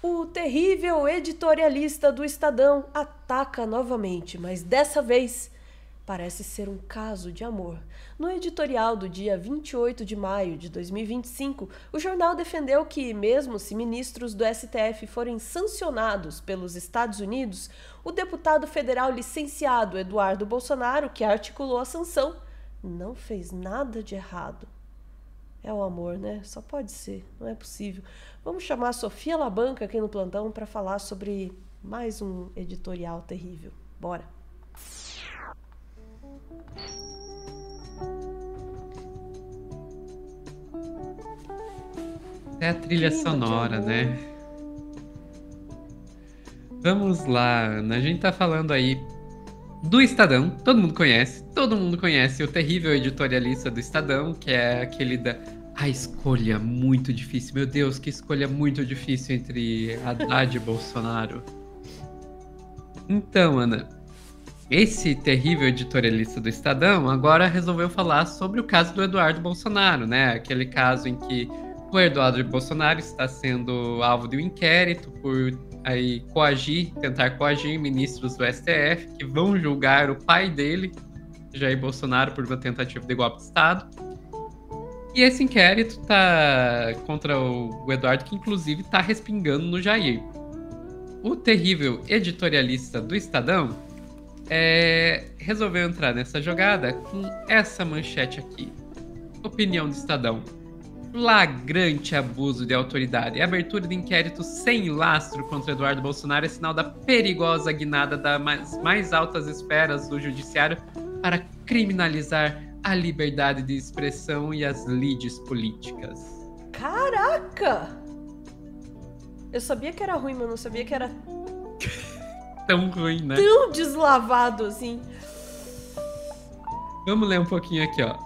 O terrível editorialista do Estadão ataca novamente, mas dessa vez parece ser um caso de amor. No editorial do dia 28 de maio de 2025, o jornal defendeu que, mesmo se ministros do STF forem sancionados pelos Estados Unidos, o deputado federal licenciado Eduardo Bolsonaro, que articulou a sanção, não fez nada de errado. É o amor, né? Só pode ser, não é possível. Vamos chamar a Sofia Labanca aqui no plantão para falar sobre mais um editorial terrível. Bora! É a trilha sonora, né? Vamos lá, Ana. A gente tá falando aí do Estadão. Todo mundo conhece o terrível editorialista do Estadão, que é aquele da... A escolha muito difícil. Meu Deus, que escolha muito difícil entre Haddad e Bolsonaro. Então, Ana, esse terrível editorialista do Estadão agora resolveu falar sobre o caso do Eduardo Bolsonaro, né? Aquele caso em que o Eduardo Bolsonaro está sendo alvo de um inquérito por aí tentar coagir ministros do STF que vão julgar o pai dele, Jair Bolsonaro, por uma tentativa de golpe de Estado. E esse inquérito tá contra o Eduardo, que inclusive tá respingando no Jair. O terrível editorialista do Estadão resolveu entrar nessa jogada com essa manchete aqui. Opinião do Estadão: flagrante abuso de autoridade. A abertura de inquérito sem lastro contra Eduardo Bolsonaro é sinal da perigosa guinada das mais altas esferas do judiciário para criminalizar a liberdade de expressão e as lides políticas. Caraca! Eu sabia que era ruim, mas não sabia que era Tão ruim, né? tão deslavado assim. Vamos ler um pouquinho aqui, ó.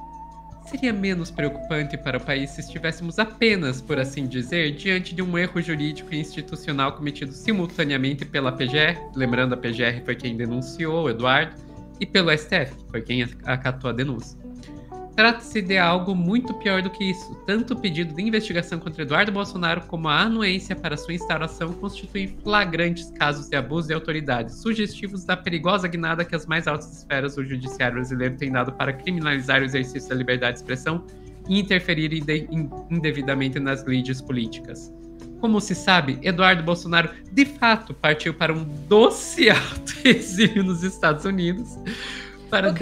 Seria menos preocupante para o país se estivéssemos apenas, por assim dizer, diante de um erro jurídico e institucional cometido simultaneamente pela PGR, lembrando, a PGR foi quem denunciou o Eduardo, e pelo STF, que foi quem acatou a denúncia. Trata-se de algo muito pior do que isso. Tanto o pedido de investigação contra Eduardo Bolsonaro como a anuência para sua instauração constituem flagrantes casos de abuso de autoridade, sugestivos da perigosa guinada que as mais altas esferas do judiciário brasileiro têm dado para criminalizar o exercício da liberdade de expressão e interferir indevidamente nas lides políticas. Como se sabe, Eduardo Bolsonaro de fato partiu para um doce alto exílio nos Estados Unidos para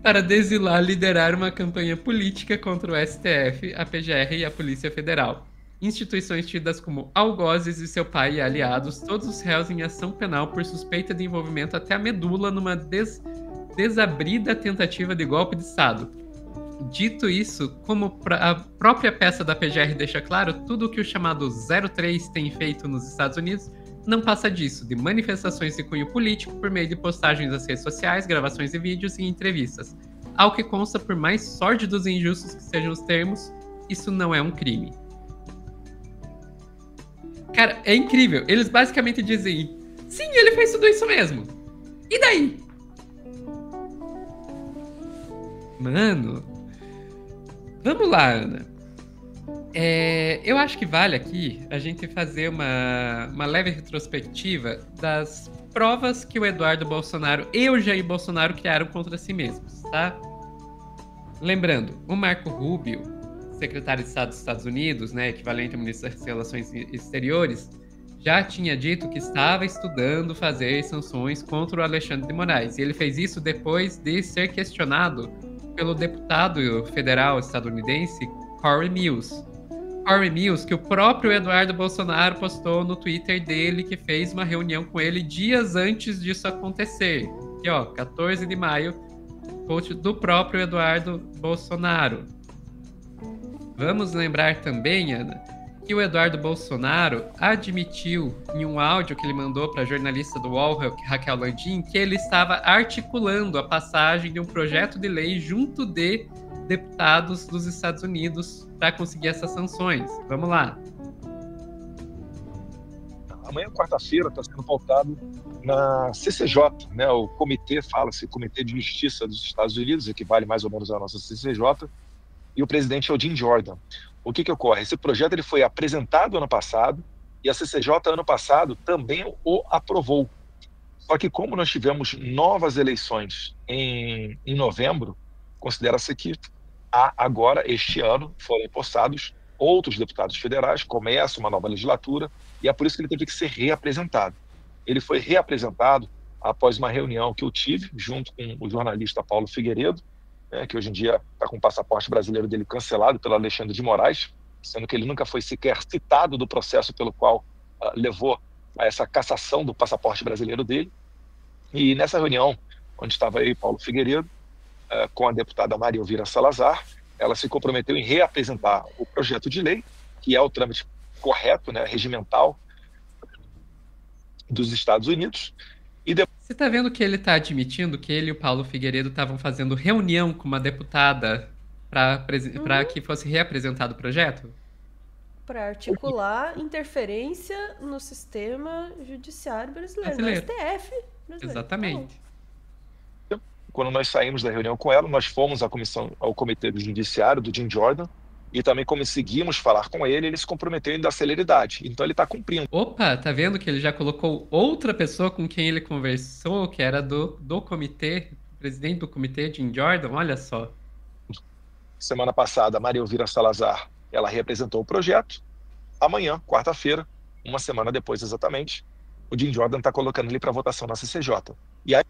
para desilar liderar uma campanha política contra o STF, a PGR e a Polícia Federal. Instituições tidas como algozes e seu pai e aliados, todos os réus em ação penal por suspeita de envolvimento até a medula numa desabrida tentativa de golpe de Estado. Dito isso, como a própria peça da PGR deixa claro, tudo o que o chamado 03 tem feito nos Estados Unidos não passa disso, de manifestações de cunho político por meio de postagens nas redes sociais, gravações de vídeos e entrevistas. Ao que consta, por mais sórdidos e injustos que sejam os termos, isso não é um crime. Cara, é incrível. Eles basicamente dizem: sim, ele fez tudo isso mesmo. E daí? Mano, vamos lá, Ana. Eu acho que vale aqui a gente fazer uma leve retrospectiva das provas que o Eduardo Bolsonaro e o Jair Bolsonaro criaram contra si mesmos, tá? Lembrando, o Marco Rubio, secretário de Estado dos Estados Unidos, né, equivalente ao ministro das Relações Exteriores, já tinha dito que estava estudando fazer sanções contra o Alexandre de Moraes. E ele fez isso depois de ser questionado pelo deputado federal estadunidense Corey Mills. Corey Mills, que o próprio Eduardo Bolsonaro postou no Twitter dele, que fez uma reunião com ele dias antes disso acontecer. Aqui, ó, 14 de maio, post do próprio Eduardo Bolsonaro. Vamos lembrar também, Ana, que o Eduardo Bolsonaro admitiu em um áudio que ele mandou para a jornalista do UOL, Raquel Landim, que ele estava articulando a passagem de um projeto de lei junto de deputados dos Estados Unidos para conseguir essas sanções. Vamos lá. Amanhã, quarta-feira, está sendo pautado na CCJ, né? O comitê, fala-se Comitê de Justiça dos Estados Unidos, equivale mais ou menos à nossa CCJ, e o presidente é o Jim Jordan. O que ocorre? Esse projeto ele foi apresentado ano passado e a CCJ ano passado também o aprovou. Só que como nós tivemos novas eleições em novembro, considera-se que agora, este ano, foram empossados outros deputados federais, começa uma nova legislatura, e é por isso que ele teve que ser reapresentado. Ele foi reapresentado após uma reunião que eu tive, junto com o jornalista Paulo Figueiredo, que hoje em dia está com o passaporte brasileiro dele cancelado pelo Alexandre de Moraes, sendo que ele nunca foi sequer citado do processo pelo qual levou a essa cassação do passaporte brasileiro dele. E nessa reunião, onde estava eu e Paulo Figueiredo, com a deputada Maria Elvira Salazar, ela se comprometeu em reapresentar o projeto de lei, que é o trâmite correto, regimental dos Estados Unidos. Você está vendo que ele está admitindo que ele e o Paulo Figueiredo estavam fazendo reunião com uma deputada para que fosse reapresentado o projeto? Para articular interferência no sistema judiciário brasileiro. No STF brasileiro. Exatamente. Quando nós saímos da reunião com ela, nós fomos ao Comitê do Judiciário, do Jim Jordan, e também conseguimos falar com ele se comprometeu em dar celeridade. Então ele está cumprindo. Opa, tá vendo que ele já colocou outra pessoa com quem ele conversou, que era do comitê, presidente do comitê, Jim Jordan, olha só. Semana passada, a Maria Elvira Salazar, ela representou o projeto. Amanhã, quarta-feira, uma semana depois exatamente, o Jim Jordan está colocando ele para votação na CCJ. E aí...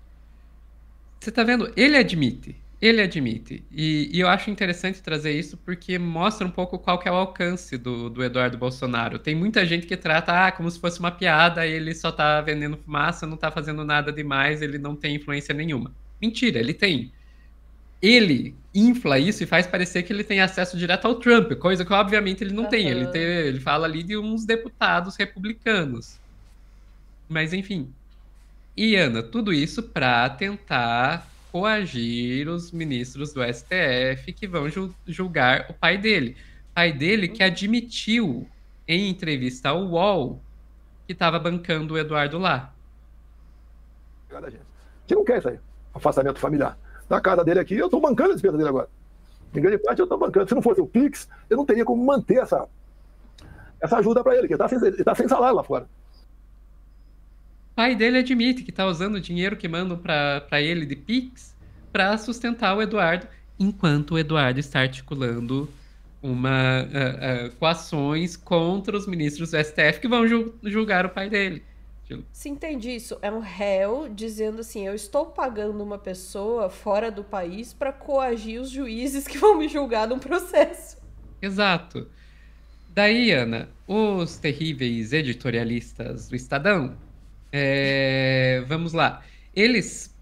Você tá vendo? Ele admite. E eu acho interessante trazer isso porque mostra um pouco qual que é o alcance do Eduardo Bolsonaro. Tem muita gente que trata como se fosse uma piada, ele só tá vendendo fumaça, não tá fazendo nada demais, ele não tem influência nenhuma. Mentira, ele tem. Ele infla isso e faz parecer que ele tem acesso direto ao Trump, coisa que obviamente ele não tem. Ele fala ali de uns deputados republicanos. Mas enfim. E, Ana, tudo isso para tentar coagir os ministros do STF que vão julgar o pai dele. Pai dele que admitiu em entrevista ao UOL que estava bancando o Eduardo lá. Você não quer isso aí, afastamento familiar. Na casa dele aqui, eu estou bancando a despesa dele agora. Em grande parte, eu estou bancando. Se não fosse o Pix, eu não teria como manter essa ajuda para ele, que ele tá sem salário lá fora. O pai dele admite que está usando o dinheiro que mandam para ele de Pix para sustentar o Eduardo, enquanto o Eduardo está articulando coações contra os ministros do STF que vão julgar o pai dele. Se entende isso, é um réu dizendo assim, eu estou pagando uma pessoa fora do país para coagir os juízes que vão me julgar num processo. Exato. Daí, Ana, os terríveis editorialistas do Estadão, vamos lá, eles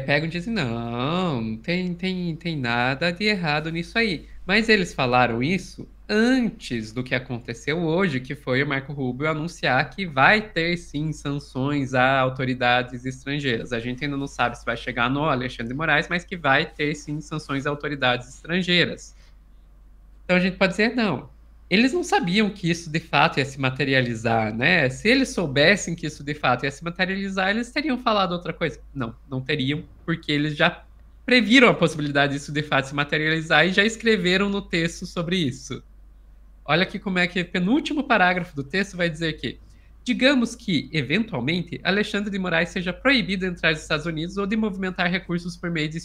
pegam e dizem, não tem nada de errado nisso aí. Mas eles falaram isso antes do que aconteceu hoje, que foi o Marco Rubio anunciar que vai ter, sim, sanções a autoridades estrangeiras. A gente ainda não sabe se vai chegar no Alexandre de Moraes, mas que vai ter, sim, sanções a autoridades estrangeiras. Então a gente pode dizer, não, eles não sabiam que isso de fato ia se materializar, né? Se eles soubessem que isso de fato ia se materializar, eles teriam falado outra coisa. Não teriam, porque eles já previram a possibilidade disso de fato se materializar e já escreveram no texto sobre isso. Olha aqui como é que o penúltimo parágrafo do texto vai dizer que, digamos que, eventualmente, Alexandre de Moraes seja proibido de entrar nos Estados Unidos ou de movimentar recursos por meio de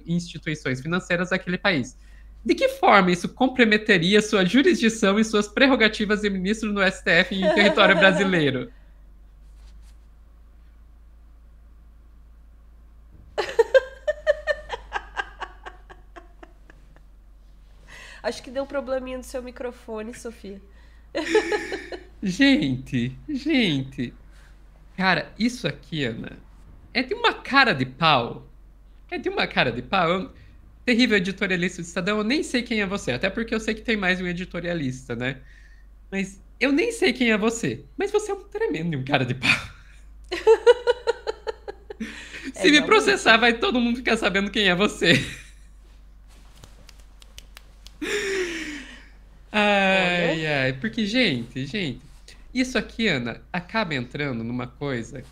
instituições financeiras daquele país. De que forma isso comprometeria sua jurisdição e suas prerrogativas de ministro no STF em território brasileiro? Acho que deu um probleminha no seu microfone, Sofia. Gente. Cara, isso aqui, Ana, é de uma cara de pau. Terrível editorialista do Estadão, eu nem sei quem é você, até porque eu sei que tem mais um editorialista, né? Mas eu nem sei quem é você. Mas você é um tremendo cara de pau. Se me processar, vai todo mundo ficar sabendo quem é você. Ai, porque, gente, isso aqui, Ana, acaba entrando numa coisa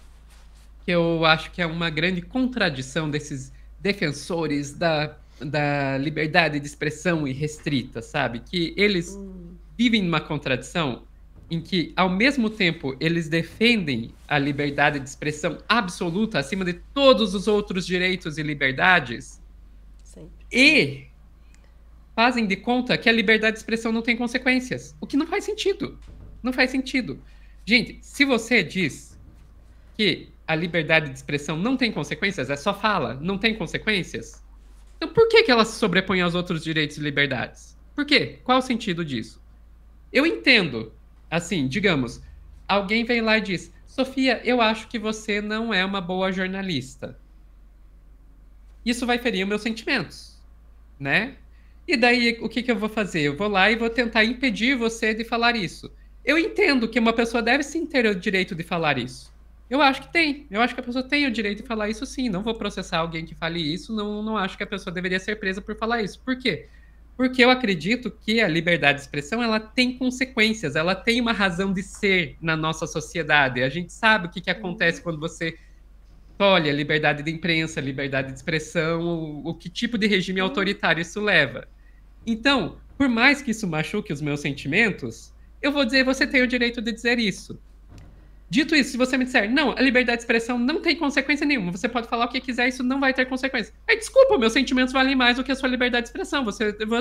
que eu acho que é uma grande contradição desses defensores da da liberdade de expressão irrestrita, sabe? Que eles vivem numa contradição em que, ao mesmo tempo, eles defendem a liberdade de expressão absoluta acima de todos os outros direitos e liberdades Sempre. e fazem de conta que a liberdade de expressão não tem consequências, o que não faz sentido. Não faz sentido. Gente, se você diz que a liberdade de expressão não tem consequências, é só fala, não tem consequências, então por que ela se sobrepõe aos outros direitos e liberdades? Por quê? Qual o sentido disso? Eu entendo, assim, digamos, alguém vem lá e diz: Sofia, eu acho que você não é uma boa jornalista. Isso vai ferir meus sentimentos, né? E daí, o que eu vou fazer? Eu vou lá e vou tentar impedir você de falar isso. Eu entendo que uma pessoa deve sim ter o direito de falar isso. Eu acho que tem. Eu acho que a pessoa tem o direito de falar isso sim. Não vou processar alguém que fale isso. Não acho que a pessoa deveria ser presa por falar isso. Por quê? Porque eu acredito que a liberdade de expressão ela tem consequências, ela tem uma razão de ser na nossa sociedade. A gente sabe o que acontece quando você tolhe a liberdade de imprensa, a liberdade de expressão, o que tipo de regime autoritário isso leva. Então, por mais que isso machuque os meus sentimentos, eu vou dizer, você tem o direito de dizer isso. Dito isso, se você me disser, não, a liberdade de expressão não tem consequência nenhuma, você pode falar o que quiser, isso não vai ter consequência. Aí, desculpa, meus sentimentos valem mais do que a sua liberdade de expressão.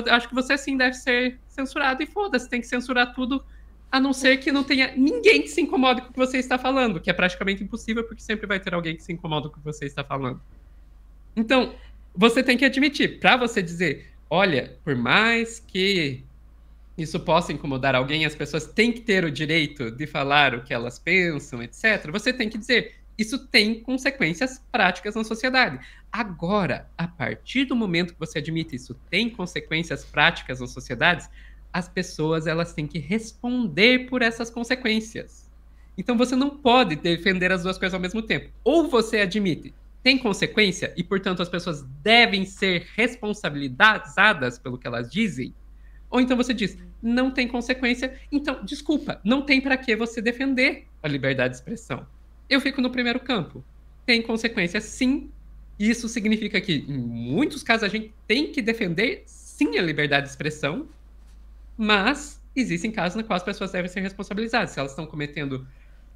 Acho que você sim deve ser censurado e foda-se, tem que censurar tudo, a não ser que não tenha ninguém que se incomode com o que você está falando, que é praticamente impossível, porque sempre vai ter alguém que se incomoda com o que você está falando. Então, você tem que admitir, para você dizer, olha, por mais que isso possa incomodar alguém, as pessoas têm que ter o direito de falar o que elas pensam, etc. Você tem que dizer, isso tem consequências práticas na sociedade. Agora, a partir do momento que você admite isso tem consequências práticas na sociedade, as pessoas elas têm que responder por essas consequências. Então você não pode defender as duas coisas ao mesmo tempo. Ou você admite, tem consequência e, portanto, as pessoas devem ser responsabilizadas pelo que elas dizem, ou então você diz, não tem consequência, então, desculpa, não tem para que você defender a liberdade de expressão. Eu fico no primeiro campo. Tem consequência, sim. Isso significa que, em muitos casos, a gente tem que defender, sim, a liberdade de expressão, mas existem casos nos quais as pessoas devem ser responsabilizadas. Se elas estão cometendo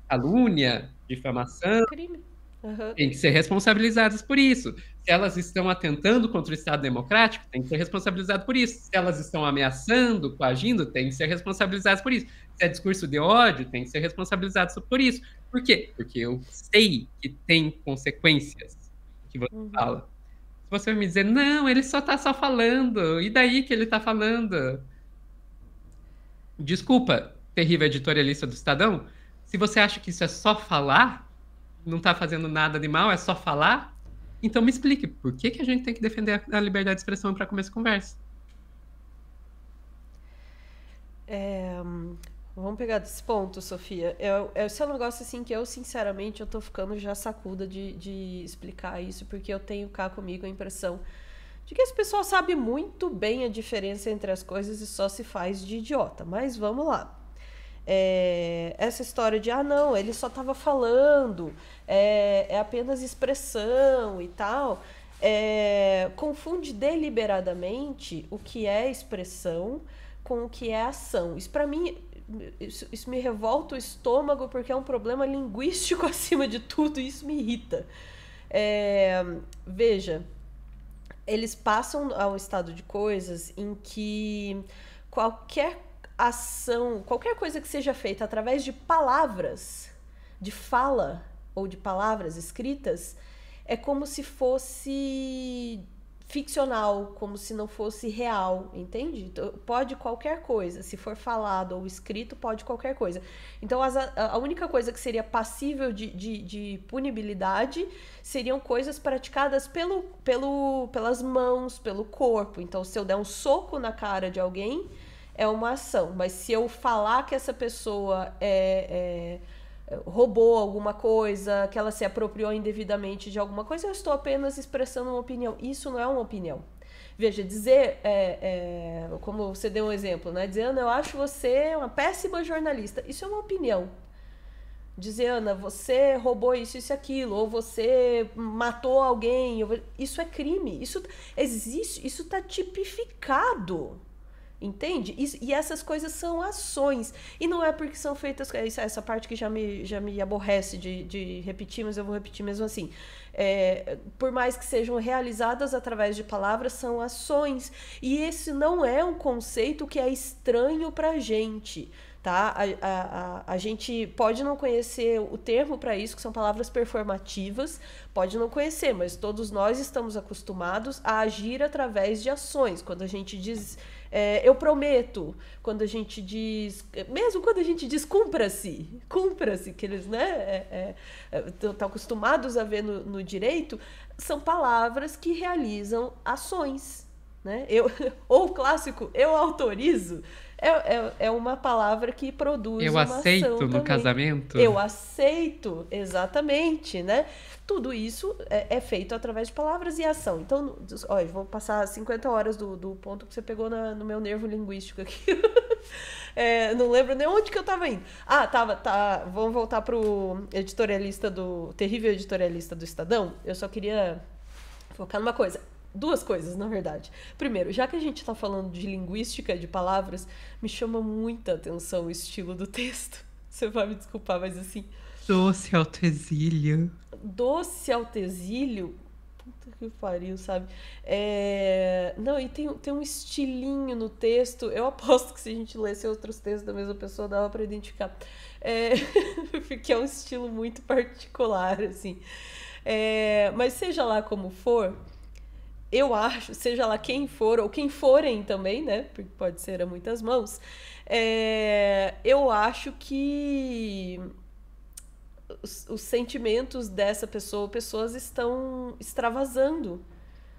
calúnia, difamação, Crime. Uhum. tem que ser responsabilizadas por isso. Se elas estão atentando contra o Estado democrático, tem que ser responsabilizadas por isso. Se elas estão ameaçando, coagindo, tem que ser responsabilizadas por isso. Se é discurso de ódio, tem que ser responsabilizadas por isso. Por quê? Porque eu sei que tem consequências que você fala. Se você me dizer, não, ele só está só falando, e daí que ele está falando? Desculpa, terrível editorialista do Estadão, se você acha que isso é só falar, não está fazendo nada de mal, é só falar, então me explique, por que a gente tem que defender a liberdade de expressão para começar a conversa? Vamos pegar desse ponto, Sofia. Esse é um negócio assim que eu, sinceramente, eu tô ficando já sacuda de explicar isso, porque eu tenho cá comigo a impressão de que esse pessoal sabe muito bem a diferença entre as coisas e só se faz de idiota. Mas vamos lá. Essa história de, não, ele só estava falando, é apenas expressão e tal, confunde deliberadamente o que é expressão com o que é ação. Isso, para mim, isso me revolta o estômago, porque é um problema linguístico acima de tudo, e isso me irrita. Veja, eles passam a um estado de coisas em que qualquer ação, qualquer coisa que seja feita através de palavras, de fala ou de palavras escritas, é como se fosse ficcional, como se não fosse real, entende? Então, pode qualquer coisa, se for falado ou escrito, pode qualquer coisa. Então, a única coisa que seria passível de punibilidade seriam coisas praticadas pelas mãos, pelo corpo. Então, se eu der um soco na cara de alguém, é uma ação, mas se eu falar que essa pessoa roubou alguma coisa, que ela se apropriou indevidamente de alguma coisa, eu estou apenas expressando uma opinião. Isso não é uma opinião. Veja, dizer, como você deu um exemplo, né? Dizendo, eu acho você uma péssima jornalista. Isso é uma opinião. dizer, Ana, você roubou isso, isso e aquilo, ou você matou alguém, isso é crime, isso existe, isso está tipificado, entende? E essas coisas são ações, e não é porque são feitas, essa parte que já me aborrece de repetir, mas eu vou repetir mesmo assim, por mais que sejam realizadas através de palavras, são ações, e esse não é um conceito que é estranho pra gente, tá? A gente pode não conhecer o termo para isso, que são palavras performativas, pode não conhecer, mas todos nós estamos acostumados a agir através de ações. Quando a gente diz eu prometo, quando a gente diz, mesmo quando a gente diz cumpra-se, que eles, né, estão acostumados a ver no direito, são palavras que realizam ações, né? Ou o clássico, eu autorizo, é uma palavra que produz uma ação também. Eu aceito no casamento? Eu aceito, exatamente, né? Tudo isso é feito através de palavras e ação. Então, olha, vou passar 50 horas do ponto que você pegou no meu nervo linguístico aqui. Não lembro nem onde que eu tava indo. Vamos voltar pro terrível editorialista do Estadão. Eu só queria focar numa coisa. Duas coisas, na verdade. Primeiro, já que a gente está falando de linguística, de palavras, me chama muita atenção o estilo do texto. Você vai me desculpar, mas assim... Doce Altexílio. Doce Altexílio? Puta que pariu, sabe? Não, e tem um estilinho no texto. Eu aposto que se a gente lesse outros textos da mesma pessoa, dava para identificar. Porque é um estilo muito particular, assim. Mas seja lá como for... Eu acho, seja lá quem for, ou quem forem também, né? Porque pode ser a muitas mãos. Eu acho que os sentimentos dessa pessoas estão extravasando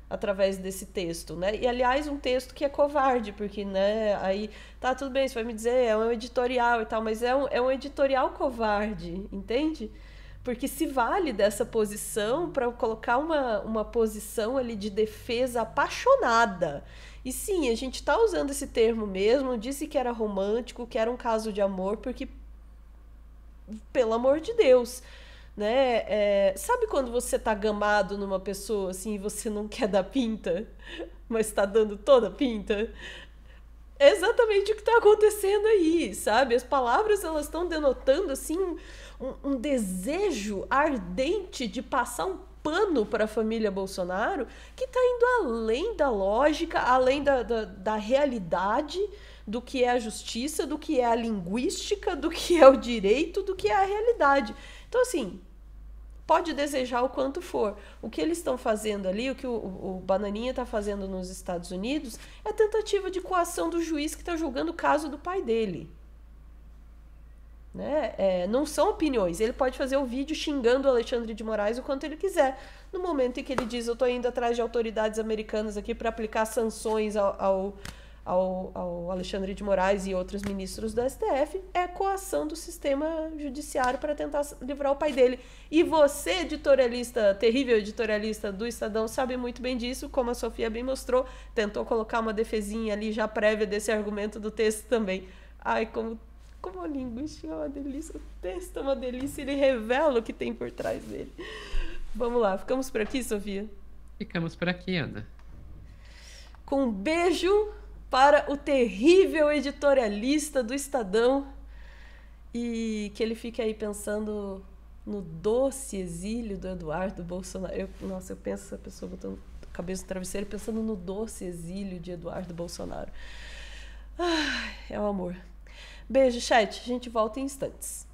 através desse texto, né? E, aliás, um texto que é covarde, porque, né? Aí, tá, tudo bem, você vai me dizer, é um editorial e tal, mas é um editorial covarde, entende? Porque se vale dessa posição para colocar uma posição ali de defesa apaixonada. E sim, a gente está usando esse termo mesmo, disse que era romântico, que era um caso de amor, porque, pelo amor de Deus, né? Sabe quando você tá gamado numa pessoa assim e você não quer dar pinta, mas está dando toda a pinta? É exatamente o que está acontecendo aí, sabe? As palavras, elas estão denotando assim um desejo ardente de passar um pano para a família Bolsonaro que está indo além da lógica, além da realidade, do que é a justiça, do que é a linguística, do que é o direito, do que é a realidade. Então, assim, pode desejar o quanto for. O que eles estão fazendo ali, o que o Bananinha está fazendo nos Estados Unidos, é tentativa de coação do juiz que está julgando o caso do pai dele. Né? Não são opiniões. Ele pode fazer o vídeo xingando o Alexandre de Moraes o quanto ele quiser. No momento em que ele diz, eu estou indo atrás de autoridades americanas aqui para aplicar sanções ao Alexandre de Moraes e outros ministros do STF, é coação do sistema judiciário para tentar livrar o pai dele. E você, editorialista, terrível editorialista do Estadão, sabe muito bem disso, como a Sofia bem mostrou, tentou colocar uma defesinha ali já prévia desse argumento do texto também. Ai, como a linguística é uma delícia, o texto é uma delícia, ele revela o que tem por trás dele. Vamos lá, ficamos por aqui, Sofia? Ficamos por aqui, Ana. Com um beijo para o terrível editorialista do Estadão e que ele fique aí pensando no doce exílio do Eduardo Bolsonaro. Eu penso essa pessoa botando a cabeça no travesseiro pensando no doce exílio de Eduardo Bolsonaro. É o amor. Beijo, chat. A gente volta em instantes.